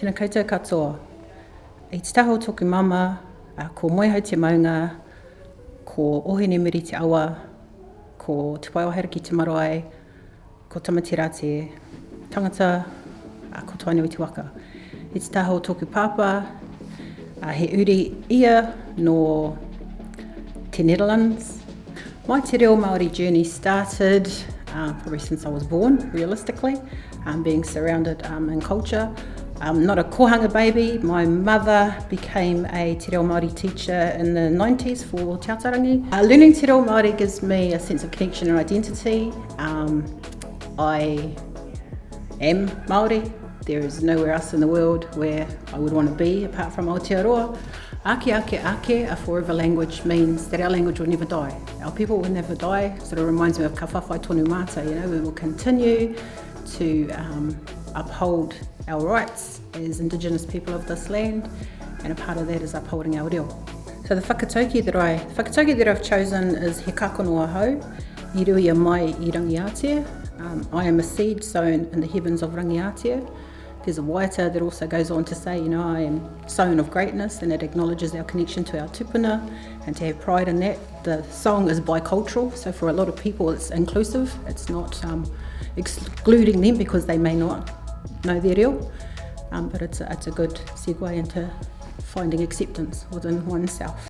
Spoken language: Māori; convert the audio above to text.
Tēnā koutou katoa. I te taho toku mama, ko moehau te maunga, ko ohine miri te awa, ko te whaiwahera ki te marae, ko tamatera te tangata, ko Tainui te waka. I te taho toku pāpā, he uri ia no te Netherlands. My te Reo Māori journey started probably since I was born, realistically, being surrounded in culture. Not a kohanga baby. My mother became a te Reo Māori teacher in the 90s for Te Aotearangi. Learning te Reo Māori gives me a sense of connection and identity. I am Māori. There is nowhere else in the world where I would want to be apart from Aotearoa. Ake, a forever language, means that our language will never die. Our people will never die. Sort of reminds me of ka whawhai tonu mata, we will continue to uphold our rights as Indigenous people of this land, and a part of that is upholding our reo. So the whakatauki that I've chosen is he kakono ahau, I ruia mai I rangiatea. I am a seed sown in the heavens of rangiatea. There's a waita that also goes on to say, I am sown of greatness, and it acknowledges our connection to our tupuna and to have pride in that. The song is bicultural, so for a lot of people it's inclusive. It's not excluding them because they may not know their reo, but it's a good segue into finding acceptance within oneself.